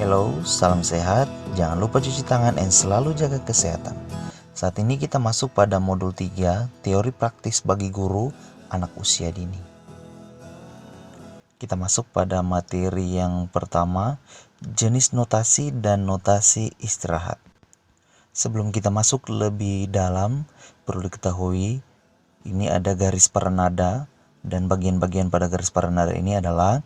Hello, salam sehat. Jangan lupa cuci tangan dan selalu jaga kesehatan. Saat ini kita masuk pada modul 3, teori praktis bagi guru anak usia dini. Kita masuk pada materi yang pertama, jenis notasi dan notasi istirahat. Sebelum kita masuk lebih dalam, perlu diketahui ini ada garis paranada dan bagian-bagian pada garis paranada ini adalah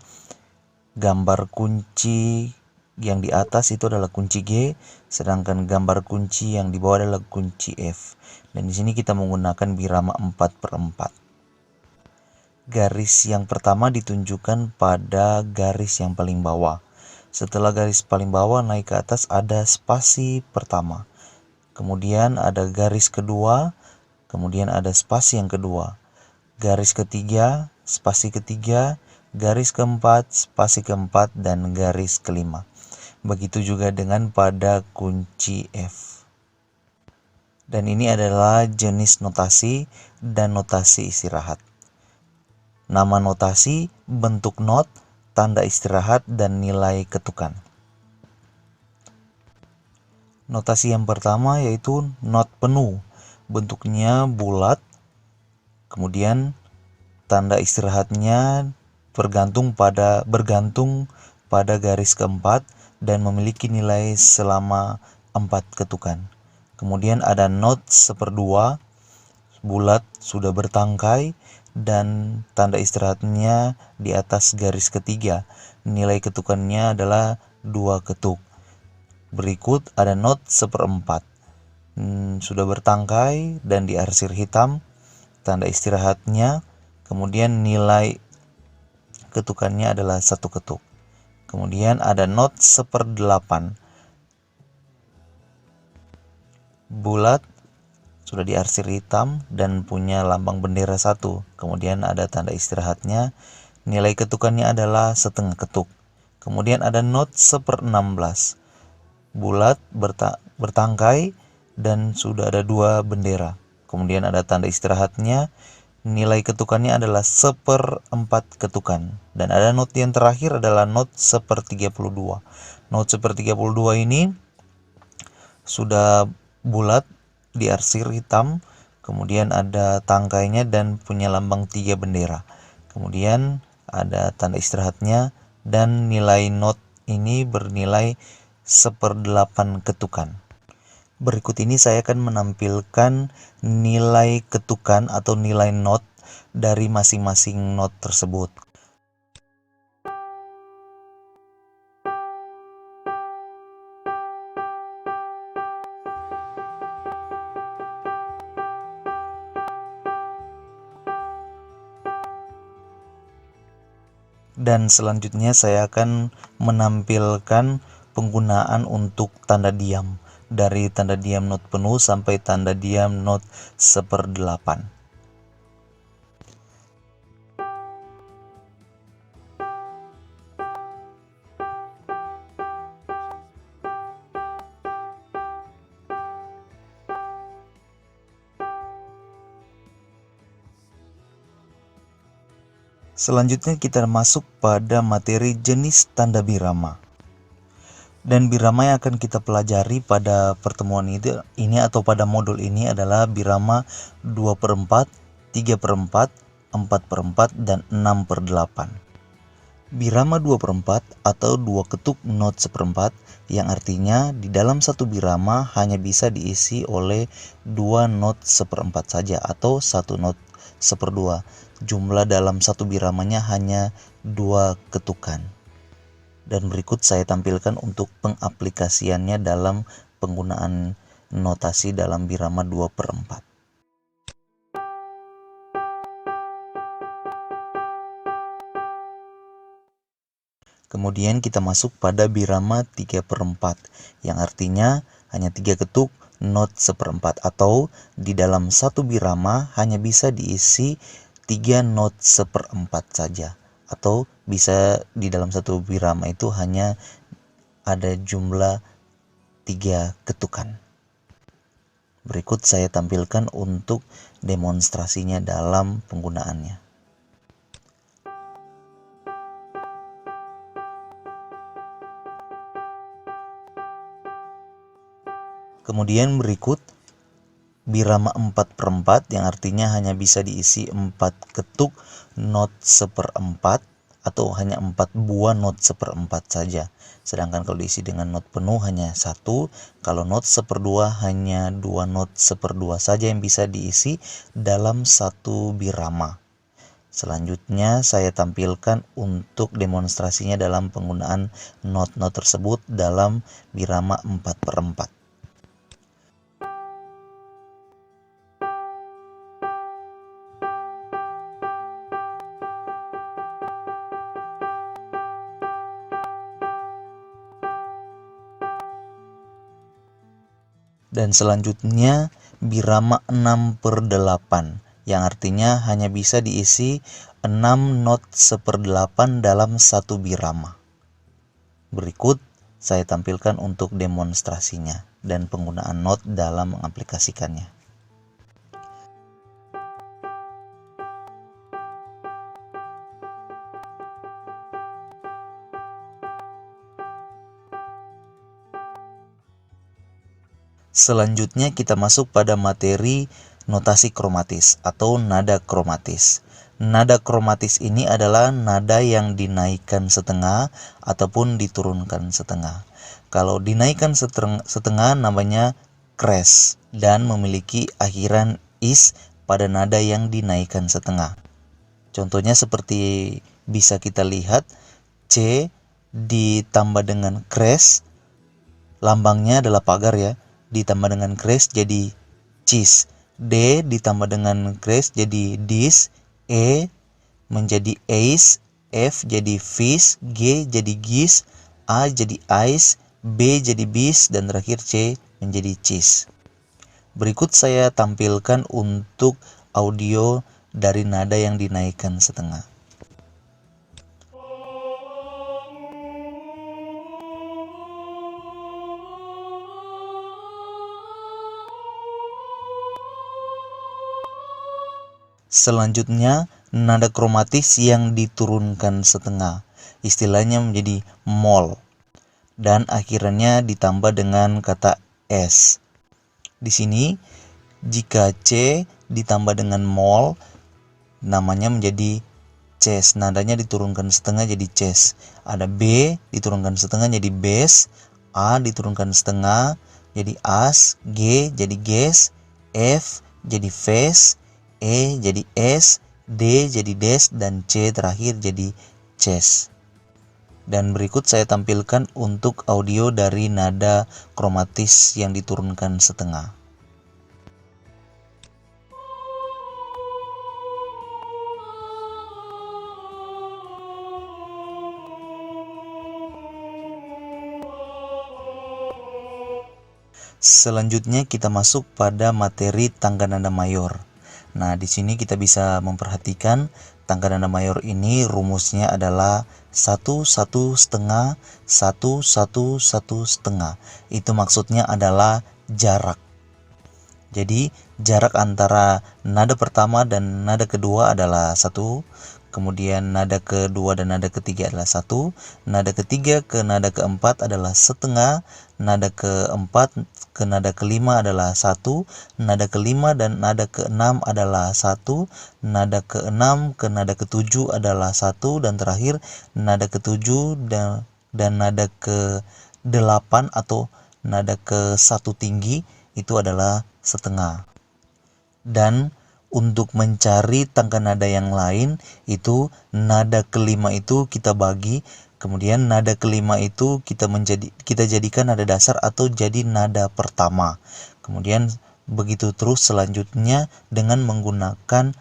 gambar kunci yang di atas itu adalah kunci G, sedangkan gambar kunci yang di bawah adalah kunci F. Dan di sini kita menggunakan birama 4/4. Garis yang pertama ditunjukkan pada garis yang paling bawah. Setelah garis paling bawah naik ke atas ada spasi pertama. Kemudian ada garis kedua, kemudian ada spasi yang kedua. Garis ketiga, spasi ketiga, garis keempat, spasi keempat, dan garis kelima. Begitu juga dengan pada kunci F. Dan ini adalah jenis notasi dan notasi istirahat. Nama notasi, bentuk not, tanda istirahat, dan nilai ketukan. Notasi yang pertama yaitu not penuh. Bentuknya bulat. Kemudian tanda istirahatnya bergantung pada garis keempat dan memiliki nilai selama 4 ketukan. Kemudian ada not 1/2 bulat sudah bertangkai dan tanda istirahatnya di atas garis ketiga. Nilai ketukannya adalah 2 ketuk. Berikut ada not 1/4 sudah bertangkai dan diarsir hitam, tanda istirahatnya. Kemudian nilai ketukannya adalah 1 ketuk. Kemudian ada not 1/8 bulat sudah diarsir hitam dan punya lambang bendera 1. Kemudian ada tanda istirahatnya. Nilai ketukannya adalah 1/2 ketuk. Kemudian ada not 1/16 bulat bertangkai dan sudah ada 2 bendera. Kemudian ada tanda istirahatnya. Nilai ketukannya adalah 1/4 ketukan. Dan ada not yang terakhir adalah not 1/32. Not 1/32 ini sudah bulat diarsir hitam, kemudian ada tangkainya dan punya lambang 3 bendera. Kemudian ada tanda istirahatnya dan nilai not ini bernilai 1/8 ketukan. Berikut ini saya akan menampilkan nilai ketukan atau nilai not dari masing-masing not tersebut. Dan selanjutnya saya akan menampilkan penggunaan untuk tanda diam. Dari tanda diam not penuh sampai tanda diam not 1/8. Selanjutnya kita masuk pada materi jenis tanda birama. Dan birama yang akan kita pelajari pada pertemuan ini atau pada modul ini adalah birama 2/4, 3/4, 4/4, dan 6/8. Birama 2/4 atau 2 ketuk not 1/4 yang artinya di dalam satu birama hanya bisa diisi oleh 2 not 1/4 saja atau 1 not 1/2. Jumlah dalam satu biramanya hanya 2 ketukan. Dan berikut saya tampilkan untuk pengaplikasiannya dalam penggunaan notasi dalam birama 2/4. Kemudian kita masuk pada birama 3/4 yang artinya hanya 3 ketuk not 1/4 atau di dalam satu birama hanya bisa diisi 3 not 1/4 saja, atau bisa di dalam satu birama itu hanya ada jumlah 3 ketukan. Berikut saya tampilkan untuk demonstrasinya dalam penggunaannya. Kemudian berikut birama 4/4 yang artinya hanya bisa diisi 4 ketuk not 1/4 atau hanya 4 buah not 1/4 saja. Sedangkan kalau diisi dengan not penuh hanya 1, kalau not 1/2 hanya 2 not 1/2 saja yang bisa diisi dalam satu birama. Selanjutnya saya tampilkan untuk demonstrasinya dalam penggunaan not-not tersebut dalam birama 4/4. Dan selanjutnya birama 6/8 yang artinya hanya bisa diisi 6 not 1/8 dalam satu birama. Berikut saya tampilkan untuk demonstrasinya dan penggunaan not dalam mengaplikasikannya. Selanjutnya kita masuk pada materi notasi kromatis atau nada kromatis. Nada kromatis ini adalah nada yang dinaikkan setengah ataupun diturunkan setengah. Kalau dinaikkan setengah namanya crash dan memiliki akhiran is pada nada yang dinaikkan setengah. Contohnya seperti bisa kita lihat, C ditambah dengan crash, lambangnya adalah pagar ya, ditambah dengan crash jadi cheese. D ditambah dengan crash jadi dis. E menjadi ace. F jadi fish. G jadi gis. A jadi ice. B jadi bis. Dan terakhir C menjadi cheese. Berikut saya tampilkan untuk audio dari nada yang dinaikkan setengah. Selanjutnya, nada kromatis yang diturunkan setengah, istilahnya menjadi mol, dan akhirannya ditambah dengan kata s. Di sini, jika C ditambah dengan mol, namanya menjadi ces. Nadanya diturunkan setengah jadi ces. Ada B diturunkan setengah jadi bes, A diturunkan setengah jadi as, G jadi ges, F jadi fes, E jadi es, D jadi des, dan C terakhir jadi ces. Dan berikut saya tampilkan untuk audio dari nada kromatis yang diturunkan setengah. Selanjutnya kita masuk pada materi tangga nada mayor. Nah, di sini kita bisa memperhatikan tangga nada mayor ini rumusnya adalah 1 1 setengah 1 1 1 setengah. Itu maksudnya adalah jarak. Jadi jarak antara nada pertama dan nada kedua adalah 1. Kemudian nada kedua dan nada ketiga adalah 1. Nada ketiga ke nada keempat adalah setengah. Nada keempat ke nada kelima adalah 1. Nada kelima dan nada keenam adalah 1. Nada keenam ke nada ketujuh adalah 1. Dan terakhir nada ketujuh dan nada ke-8 atau nada ke-1 tinggi itu adalah setengah. Dan untuk mencari tangga nada yang lain itu nada kelima itu kita bagi, kemudian nada kelima itu kita jadikan nada dasar atau jadi nada pertama. Kemudian begitu terus selanjutnya dengan menggunakan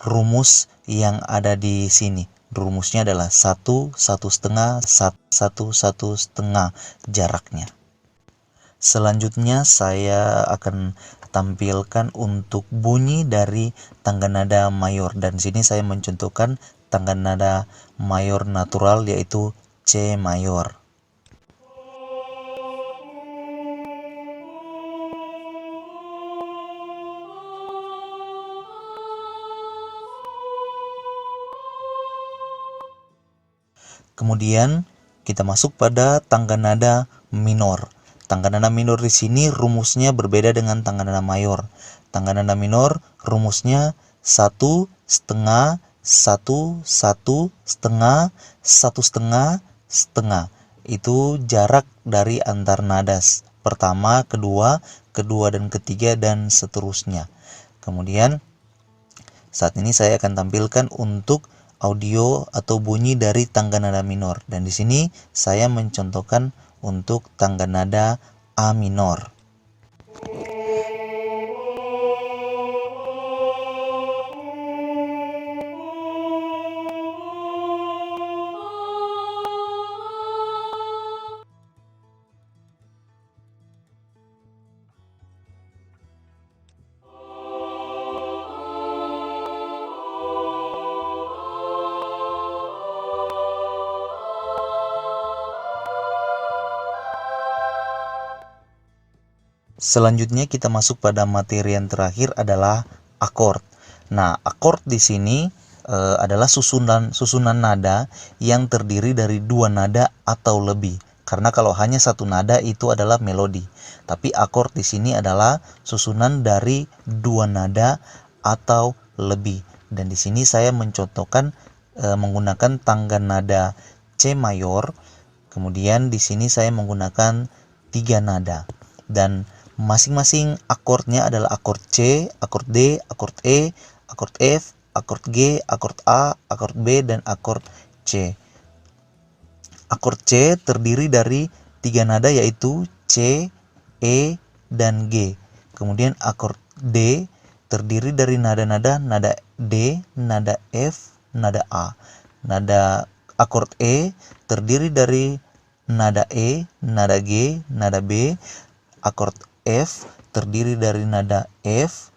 rumus yang ada di sini. Rumusnya adalah 1 1 setengah 1 1 setengah jaraknya. Selanjutnya saya akan tampilkan untuk bunyi dari tangga nada mayor, dan sini saya mencontohkan tangga nada mayor natural yaitu C mayor. Kemudian kita masuk pada tangga nada minor. Tangga nada minor di sini rumusnya berbeda dengan tangga nada mayor. Tangga nada minor rumusnya 1 setengah, 1, 1 setengah, 1 setengah, setengah. Itu jarak dari antar nada pertama, kedua, kedua dan ketiga, dan seterusnya. Kemudian saat ini saya akan tampilkan untuk audio atau bunyi dari tangga nada minor, dan di sini saya mencontohkan untuk tangga nada A minor. Selanjutnya kita masuk pada materi yang terakhir adalah akord. Nah, akord di sini adalah susunan nada yang terdiri dari dua nada atau lebih. Karena kalau hanya satu nada itu adalah melodi. Tapi akord di sini adalah susunan dari dua nada atau lebih. Dan di sini saya mencontohkan menggunakan tangga nada C mayor. Kemudian di sini saya menggunakan 3 nada. Dan masing-masing akordnya adalah akord C, akord D, akord E, akord F, akord G, akord A, akord B, dan akord C. Akord C terdiri dari 3 nada yaitu C, E, dan G. Kemudian akord D terdiri dari nada-nada nada D, nada F, nada A. Nada akord E terdiri dari nada E, nada G, nada B. Akord F terdiri dari nada F,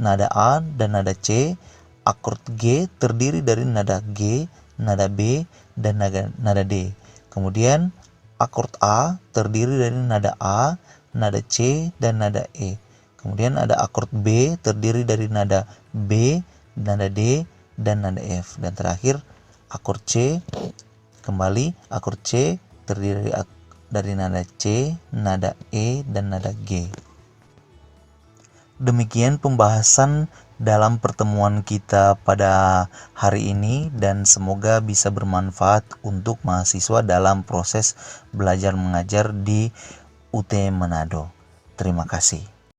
nada A, dan nada C. Akord G terdiri dari nada G, nada B, dan nada D. Kemudian akord A terdiri dari nada A, nada C, dan nada E. Kemudian ada akord B terdiri dari nada B, nada D, dan nada F. Dan terakhir akord C, kembali akord C terdiri dari nada C, nada E, dan nada G. Demikian pembahasan dalam pertemuan kita pada hari ini, dan semoga bisa bermanfaat untuk mahasiswa dalam proses belajar mengajar di UT Manado. Terima kasih.